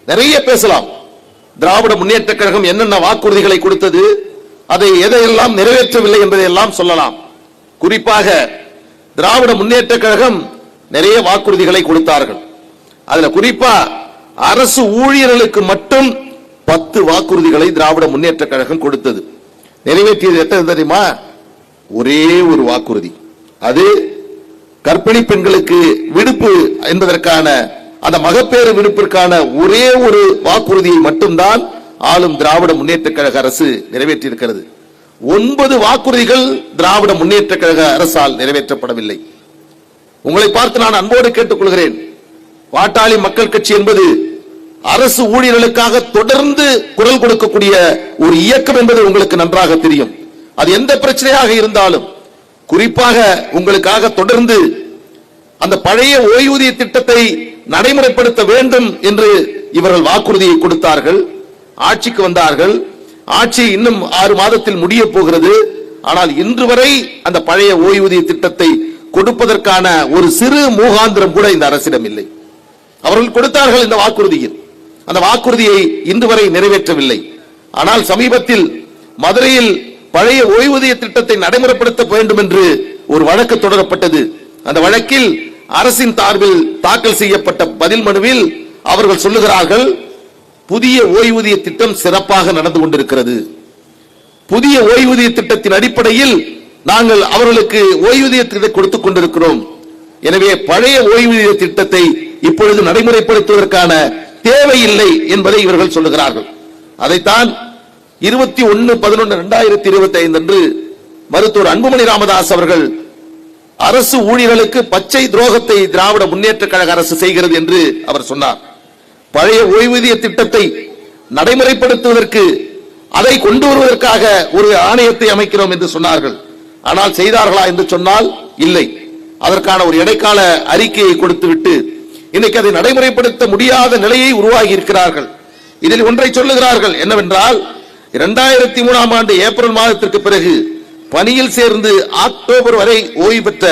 நிறைய பேசலாம். திராவிட முன்னேற்ற கழகம் என்னென்ன வாக்குறுதிகளை கொடுத்தது, அதை எதையெல்லாம் நிறைவேற்றவில்லை என்பதை எல்லாம் சொல்லலாம். குறிப்பாக திராவிட முன்னேற்ற கழகம் நிறைய வாக்குறுதிகளை கொடுத்தார்கள். அதுல குறிப்பா அரசு ஊழியர்களுக்கு மட்டும் 10 வாக்குறுதிகளை திராவிட முன்னேற்ற கழகம் கொடுத்தது. நிறைவேற்றியது எத்தனை தெரியுமா? ஒரே ஒரு வாக்குறுதி. அது கர்ப்பிணி பெண்களுக்கு விடுப்பு என்பதற்கான அந்த மகப்பேறு விடுப்பிற்கான ஒரே ஒரு வாக்குறுதியை மட்டும்தான் ஆளும் திராவிட முன்னேற்ற கழக அரசு நிறைவேற்றியிருக்கிறது. 9 வாக்குறுதிகள் திராவிட முன்னேற்ற கழக அரசால் நிறைவேற்றப்படவில்லை. உங்களை பார்த்து நான் அன்போடு கேட்டுக்கொள்கிறேன். பாட்டாளி மக்கள் கட்சி என்பது அரசு ஊழியர்களுக்காக தொடர்ந்து குரல் கொடுக்கக்கூடிய ஒரு இயக்கம் என்பது உங்களுக்கு நன்றாக தெரியும். அது எந்த பிரச்சனையாக இருந்தாலும் குறிப்பாக உங்களுக்காக தொடர்ந்து அந்த பழைய ஓய்வூதிய திட்டத்தை நடைமுறைப்படுத்த வேண்டும் என்று இவர்கள் வாக்குறுதியை கொடுத்தார்கள். ஆட்சிக்கு வந்தார்கள். ஆட்சி இன்னும் 6 மாதத்தில் முடிய போகிறது. ஆனால் இன்று வரை அந்த பழைய ஓய்வூதிய திட்டத்தை கொடுப்பதற்கான ஒரு சிறு மூகாந்திரம் கூட இந்த அரசிடம் இல்லை. அவர்கள் கொடுத்தார்கள் இந்த வாக்குறுதியில். அந்த வாக்குறுதியை இன்று வரை நிறைவேற்றவில்லை. ஆனால் சமீபத்தில் மதுரையில் பழைய ஓய்வூதிய திட்டத்தை நடைமுறைப்படுத்த வேண்டும் என்று ஒரு வழக்கு தொடரப்பட்டது. அந்த வழக்கில் அரசின் சார்பில் தாக்கல் செய்யப்பட்ட பதில் மனுவில் அவர்கள் சொல்லுகிறார்கள், புதிய ஓய்வூதிய திட்டம் சிறப்பாக நடந்து கொண்டிருக்கிறது. புதிய ஓய்வூதிய திட்டத்தின் அடிப்படையில் நாங்கள் அவர்களுக்கு ஓய்வூதியத்தை கொடுத்துக் கொண்டிருக்கிறோம். எனவே பழைய ஓய்வூதிய திட்டத்தை இப்பொழுது நடைமுறைப்படுத்துவதற்கான தேவையில்லை என்பதை இவர்கள் சொல்லுகிறார்கள். அதைத்தான் 21/11/2025 அன்று மருத்துவர் அன்புமணி ராமதாஸ் அவர்கள் அரசு ஊழியர்களுக்கு பச்சை துரோகத்தை திராவிட முன்னேற்ற கழக அரசு செய்கிறது என்று அவர் சொன்னார். பழைய ஓய்வூதிய திட்டத்தை நடைமுறைப்படுத்துவதற்கு அதை கொண்டு வருவதற்காக ஒரு ஆணையத்தை அமைக்கிறோம் என்று சொன்னார்கள். ஆனால் செய்தார்களா என்று சொன்னால் இல்லை. அதற்கான ஒரு இடைக்கால அறிக்கையை கொடுத்துவிட்டு இன்னைக்கு அதை நடைமுறைப்படுத்த முடியாத நிலையை உருவாகி இருக்கிறார்கள். இதில் ஒன்றை சொல்லுகிறார்கள், என்னவென்றால் 2003ஆம் ஆண்டு ஏப்ரல் மாதத்திற்கு பிறகு பணியில் சேர்ந்து அக்டோபர் வரை ஓய்வு பெற்ற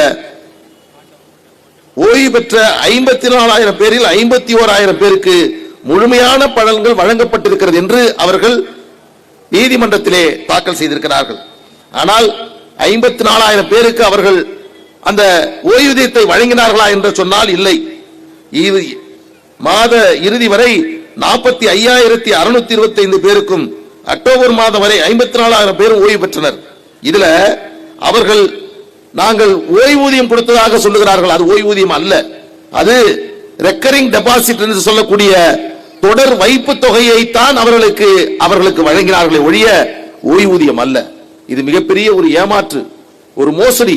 54,000 பேரில் 51,000 பேருக்கு முழுமையான பலன்கள் வழங்கப்பட்டிருக்கிறது என்று அவர்கள் நீதிமன்றத்திலே தாக்கல் செய்திருக்கிறார்கள். ஆனால் 54,000 பேருக்கு அவர்கள் அந்த ஓய்வூதியத்தை வழங்கினார்களா என்று சொன்னால் இல்லை. மாத இறுதி வரை 45,625 பேருக்கும் அக்டோபர் மாதம் வரை 54,000 பேரும் ஓய்வு பெற்றனர். இதுல அவர்கள் நாங்கள் ஓய்வூதியம் கொடுத்ததாக சொல்லுகிறார்கள். அது ஓய்வூதியம் அல்ல, அது ரெக்கரிங் டெபாசிட் என்று சொல்லக்கூடிய தொடர் வைப்பு தொகையை தான் அவர்களுக்கு வழங்கினார்களே ஒழிய ஓய்வூதியம் அல்ல. இது மிகப்பெரிய ஒரு ஏமாற்று, ஒரு மோசடி,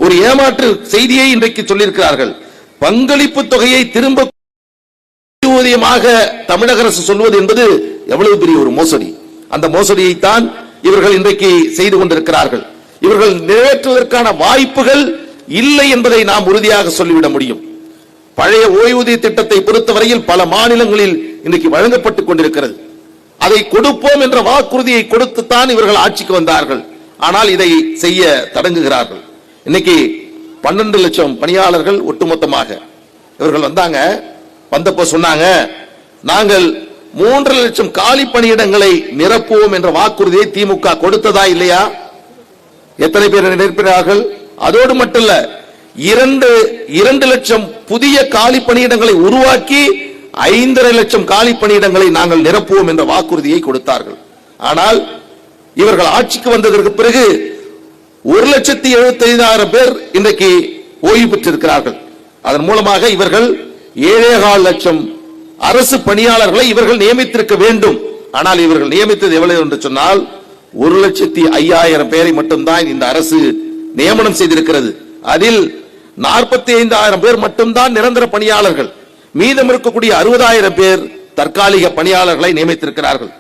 ஒரு ஏமாற்று செய்தியை இன்றைக்கு சொல்லியிருக்கிறார்கள். பங்களிப்பு தொகையை திரும்ப ஊதியமாக தமிழக அரசு சொல்வது என்பது எவ்வளவு பெரிய ஒரு மோசடி. அந்த மோசடியை தான் இவர்கள் இன்றைக்கு செய்து கொண்டிருக்கிறார்கள். இவர்கள் நிறைவேற்றுவதற்கான வாய்ப்புகள் இல்லை என்பதை நாம் உறுதியாக சொல்லிவிட முடியும். பழைய ஓய்வூதிய திட்டத்தை பொறுத்தவரையில் பல மாநிலங்களில் இன்றைக்கு வழங்கப்பட்டுக் கொண்டிருக்கிறது. அதை கொடுப்போம் என்ற வாக்குறுதியை கொடுத்துத்தான் இவர்கள் ஆட்சிக்கு வந்தார்கள். ஆனால் இதை செய்ய தடங்குகிறார்கள். இன்னைக்கு 12 லட்சம் பணியாளர்கள் ஒட்டுமொத்தமாக இவர்கள் வந்தப்போ சொன்னாங்க, நாங்கள் 3 லட்சம் காலி பணியிடங்களை நிரப்புவோம் என்ற வாக்குறுதியை திமுக கொடுத்ததா இல்லையா? எத்தனை பேர் நிரப்பினார்கள்? அதோடு மட்டுமல்ல, 2 லட்சம் புதிய காலி பணியிடங்களை உருவாக்கி 5.5 லட்சம் காலி பணியிடங்களை நாங்கள் நிரப்புவோம் என்ற வாக்குறுதியை கொடுத்தார்கள். ஆனால் இவர்கள் ஆட்சிக்கு வந்ததற்கு பிறகு 1,75,000 பேர் இன்றைக்கு ஓய்வு பெற்றிருக்கிறார்கள். அதன் மூலமாக இவர்கள் 7.25 லட்சம் அரசு பணியாளர்களை இவர்கள் நியமித்திருக்க வேண்டும். ஆனால் இவர்கள் நியமித்தது எவ்வளவு என்று சொன்னால் 1,05,000 பேரை மட்டும்தான் இந்த அரசு நியமனம் செய்திருக்கிறது. அதில் 45,000 பேர் மட்டும்தான் நிரந்தர பணியாளர்கள். மீதம் இருக்கக்கூடிய 60,000 பேர் தற்காலிக பணியாளர்களை நியமித்திருக்கிறார்கள்.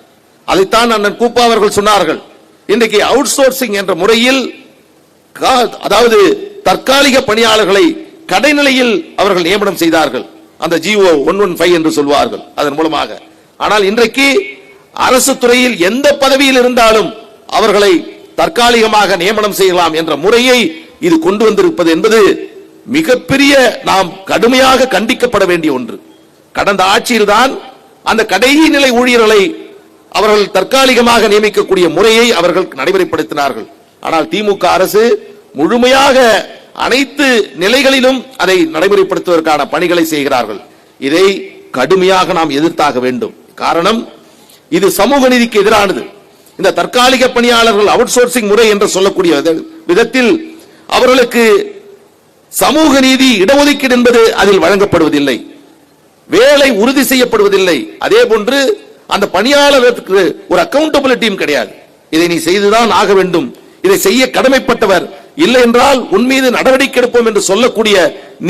அதைத்தான் அண்ணன் கூப்பா அவர்கள் சொன்னார்கள். இன்றைக்கு அவுட் சோர்சிங் என்ற முறையில், அதாவது தற்காலிக பணியாளர்களை கடைநிலையில் அவர்கள் நியமனம் செய்தார்கள். அந்த GO 115 என்று சொல்வார்கள். அதன் மூலமாக ஆனால் இன்றைக்கு அரசு துறையில் எந்த பதவியில் இருந்தாலும் அவர்களை தற்காலிகமாக நியமனம் செய்யலாம் என்ற முறையை இது கொண்டு வந்திருப்பது என்பது மிகப்பெரிய, நாம் கடுமையாக கண்டிக்கப்பட வேண்டிய ஒன்று. கடந்த ஆட்சியில்தான் அந்த கடைசி நிலை ஊழியர்களை அவர்கள் தற்காலிகமாக நியமிக்கக்கூடிய முறையை அவர்கள் நடைமுறைப்படுத்தினார்கள். ஆனால் திமுக அரசு முழுமையாக அனைத்து நிலைகளிலும் அதை நடைமுறைப்படுத்துவதற்கான பணிகளை செய்கிறார்கள். இதை கடுமையாக நாம் எதிர்த்தாக வேண்டும். காரணம், இது சமூக நீதிக்கு எதிரானது. இந்த தற்காலிக பணியாளர்கள் அவுட் சோர்சிங் முறை என்று சொல்லக்கூடிய விதத்தில் அவர்களுக்கு சமூக நீதி இடஒதுக்கீடு என்பது அதில் வழங்கப்படுவதில்லை, வேலை உறுதி செய்யப்படுவதில்லை. அதே போன்று அந்த பணியாளருக்கு ஒரு அக்கவுண்டபிலிட்டியும் கிடையாது. இதை நீ செய்துதான் ஆக வேண்டும், இதை செய்ய கடமைப்பட்டவர், இல்லை என்றால் உன் மீது நடவடிக்கை எடுப்போம் என்று சொல்லக்கூடிய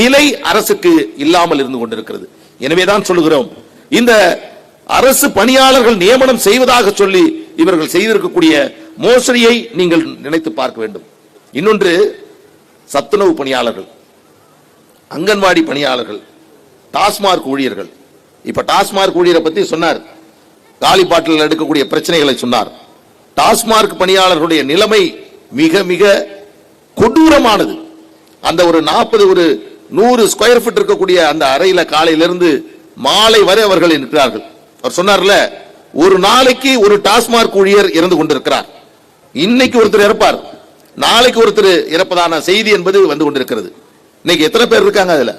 நிலை அரசுக்கு இல்லாமல் இருந்து கொண்டிருக்கிறது. எனவேதான் சொல்லுகிறோம், இந்த அரசு பணியாளர்கள் நியமனம் செய்வதாக சொல்லி இவர்கள் செய்திருக்கக்கூடிய மோசடியை நீங்கள் நினைத்து பார்க்க வேண்டும். இன்னொன்று, சத்துணவு பணியாளர்கள், அங்கன்வாடி பணியாளர்கள், டாஸ்மார்க் ஊழியர்கள். இப்ப டாஸ்மார்க் ஊழியரை பத்தி சொன்னார், காலி பாட்டில் எடுக்கக்கூடிய பிரச்சனைகளை சொன்னார். டாஸ்மார்க் பணியாளர்களுடைய நிலைமை மிக மிக கொடூரமானது. அந்த ஒரு 100 ஸ்கொயர் ஃபீட் இருக்கக்கூடிய அந்த அறையில காலையிலிருந்து மாலை வரை அவர்கள் இருக்கிறார்கள். அவர் சொன்னார்ல, ஒரு நாளைக்கு ஒரு டாஸ்மார்க் ஊழியர் இறந்து கொண்டிருக்கிறார். இன்னைக்கு ஒருத்தர் இறப்பார், நாளைக்கு ஒருத்தர் இறப்பதான செய்தி என்பது வந்து கொண்டிருக்கிறது. இன்னைக்கு எத்தனை பேர் இருக்காங்க? அதுல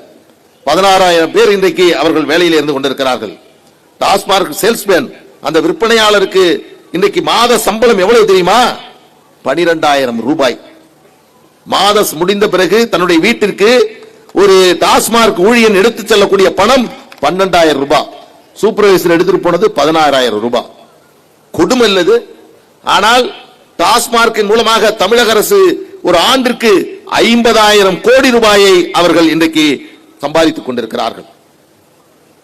16,000 பேர் இன்றைக்கு அவர்கள் வேலையில் இருந்து கொண்டிருக்கிறார்கள். டாஸ்மார்க் சேல்ஸ்மேன், அந்த விற்பனையாளருக்கு இன்றைக்கு மாத சம்பளம் எவ்வளவு தெரியுமா? 12,000 ரூபாய். மாதம் முடிந்த பிறகு தன்னுடைய வீட்டிற்கு ஒரு டாஸ்மார்க் ஊழியன் எடுத்து செல்லக்கூடிய பணம் 12,000 ரூபாய். சூப்பர்வைசர் எடுத்துட்டு போனது 16,000 ரூபாய். கொடுமை இல்லது. ஆனால் டாஸ்மார்க்கின் மூலமாக தமிழக அரசு ஒரு ஆண்டிற்கு 50,000 கோடி ரூபாயை அவர்கள் இன்றைக்கு சம்பாதித்துக் கொண்டிருக்கிறார்கள்.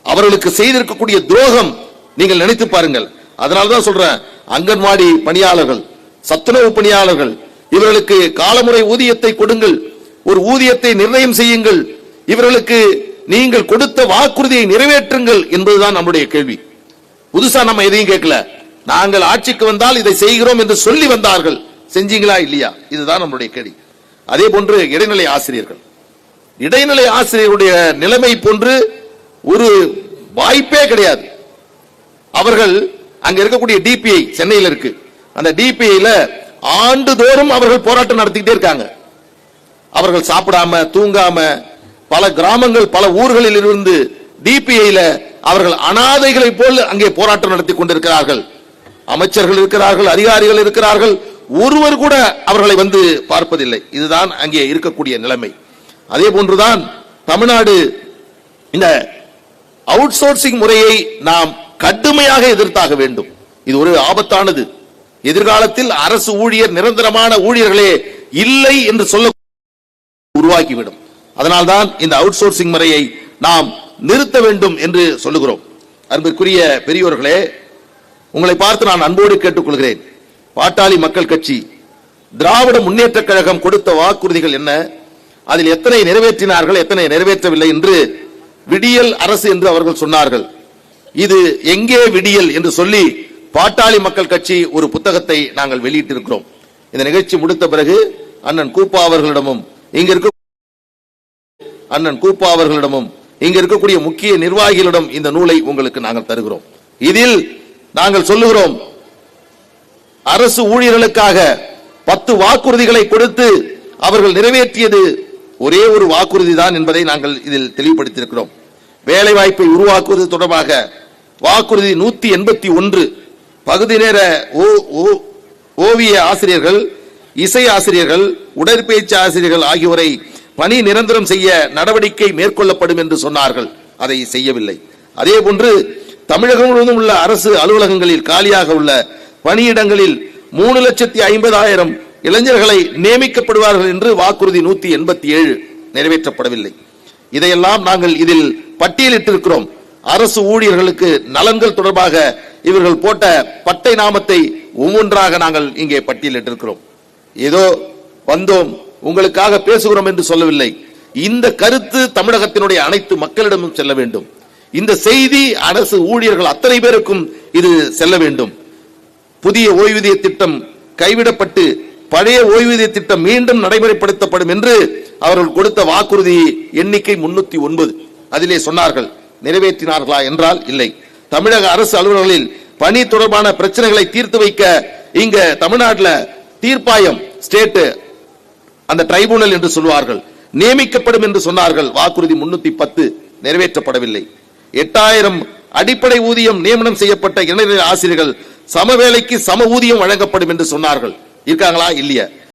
அவர்களுக்கு செய்திருக்கக்கூடிய துரோகம் நீங்கள் நினைத்து பாருங்கள். அதனால்தான் சொல்றேன், அங்கன்வாடி பணியாளர்கள், சத்துணவு பணியாளர்கள், இவர்களுக்கு காலமுறை ஊதியத்தை கொடுங்கள், ஒரு ஊதியத்தை நிர்ணயம் செய்யுங்கள், இவர்களுக்கு நீங்கள் கொடுத்த வாக்குறுதியை நிறைவேற்றுங்கள் என்பதுதான் நம்முடைய கேள்வி. புதுசா நம்ம எதையும் கேட்கல. நாங்கள் ஆட்சிக்கு வந்தால் இதை செய்கிறோம் என்று சொல்லி வந்தார்கள், செஞ்சீங்களா இல்லையா? இதுதான் நம்முடைய கேள்வி. அதே போன்று இடைநிலை ஆசிரியர்கள், இடைநிலை ஆசிரியருடைய நிலைமை போன்று ஒரு வாய்ப்பே கிடையாது. அவர்கள் அங்க இருக்கக்கூடிய டிபிஐ சென்னையில் இருக்கு, அந்த டிபிஐல ஆண்டுதோறும் அவர்கள் போராட்டம் நடத்திக்கிட்டே இருக்காங்க. அவர்கள் சாப்பிடாம தூங்காம பல கிராமங்கள் பல ஊர்களில் இருந்து டிபிஐல அவர்கள் அனாதைகளை போல் அங்கே போராட்டம் நடத்தி கொண்டிருக்கிறார்கள். அமைச்சர்கள் இருக்கிறார்கள், அதிகாரிகள் இருக்கிறார்கள், ஒருவர் கூட அவர்களை வந்து பார்ப்பதில்லை. இதுதான் அங்கே இருக்கக்கூடிய நிலைமை. அதே போன்றுதான் தமிழ்நாடு இந்த அவுட் சோர்சிங் முறையை நாம் கடுமையாக எதிர்த்தாக வேண்டும். இது ஒரு ஆபத்தானது. எதிர்காலத்தில் அரசு ஊழியர் நிரந்தரமான ஊழியர்களே இல்லை என்று சொல்ல உருவாக்கிவிடும். அதனால்தான் இந்த அவுட் சோர்சிங் முறையை நாம் நிறுத்த வேண்டும் என்று சொல்லுகிறோம். அன்பிற்குரிய பெரியோர்களே, உங்களை பார்த்து நான் அன்போடு கேட்டுக்கொள்கிறேன். பாட்டாளி மக்கள் கட்சி, திராவிட முன்னேற்ற கழகம் கொடுத்த வாக்குறுதிகள் என்ன, அதில் எத்தனை நிறைவேற்றினார்கள், எத்தனை நிறைவேற்றவில்லை என்று விடியல் அரசு என்று அவர்கள் சொன்னார்கள். இது எங்கே விடியல் என்று சொல்லி பாட்டாளி மக்கள் கட்சி ஒரு புத்தகத்தை நாங்கள் வெளியிட்டிருக்கிறோம். இந்த நிகழ்ச்சி முடித்த பிறகு அண்ணன் கூப்பா அவர்களிடமும் இங்க இருக்கக்கூடிய முக்கிய நிர்வாகிகளிடம் இந்த நூலை உங்களுக்கு நாங்கள் தருகிறோம். இதில் நாங்கள் சொல்லுகிறோம், அரசு ஊழியர்களுக்காக 10 வாக்குறுதிகளை கொடுத்து அவர்கள் நிறைவேற்றியது ஒரே ஒரு வாக்குறுதி தான் என்பதை நாங்கள் இதில் தெளிவுபடுத்தியிருக்கிறோம். வேலை வாய்ப்பை உருவாக்குவது தொடர்பாக வாக்குறுதி 181, பகுதி நேர ஓவிய ஆசிரியர்கள், இசை ஆசிரியர்கள், உடற்பயிற்சி ஆசிரியர்கள் ஆகியோரை பணி நிரந்தரம் செய்ய நடவடிக்கை மேற்கொள்ளப்படும் என்று சொன்னார்கள். அதை செய்யவில்லை. அதே போன்று தமிழகம் முழுவதும் உள்ள அரசு அலுவலகங்களில் காலியாக உள்ள பணியிடங்களில் 3,50,000 இளைஞர்களை நியமிக்கப்படுவார்கள் என்று வாக்குறுதி 187 நிறைவேற்றப்படவில்லை. இதையெல்லாம் நாங்கள் இதில் பட்டியலிட்டிருக்கிறோம். அரசு ஊழியர்களுக்கு நலன்கள் தொடர்பாக இவர்கள் போட்ட பட்டை நாமத்தை ஒவ்வொன்றாக நாங்கள் இங்கே பட்டியலிட்டிருக்கிறோம். ஏதோ வந்தோம் உங்களுக்காக பேசுகிறோம் என்று சொல்லவில்லை. இந்த கருத்து தமிழகத்தினுடைய அனைத்து மக்களிடமும் செல்ல வேண்டும். இந்த செய்தி அரசு ஊழியர்கள் அத்தனை பேருக்கும் இது செல்ல வேண்டும். புதிய ஓய்வூதிய திட்டம் கைவிடப்பட்டு பழைய ஓய்வூதிய திட்டம் மீண்டும் நடைமுறைப்படுத்தப்படும் என்று அவர்கள் கொடுத்த வாக்குறுதி எண்ணிக்கை 309. அதிலே சொன்னார்கள். நிறைவேற்றினார்களா என்றால் இல்லை. தமிழக அரசு அலுவலர்களில் பணி தொடர்பான பிரச்சனைகளை தீர்த்து வைக்க இங்க தமிழ்நாட்டில் தீர்ப்பாயம் ஸ்டேட் அந்த ட்ரைபூனல் என்று சொல்வார்கள் நியமிக்கப்படும் என்று சொன்னார்கள். வாக்குறுதி 310 நிறைவேற்றப்படவில்லை. 8000 அடிப்படை ஊதியம் நியமனம் செய்யப்பட்ட இடைநிலை ஆசிரியர்கள் சமவேளைக்கு சம ஊதியம் வழங்கப்படும் என்று சொன்னார்கள். இருக்காங்களா? இல்லையா?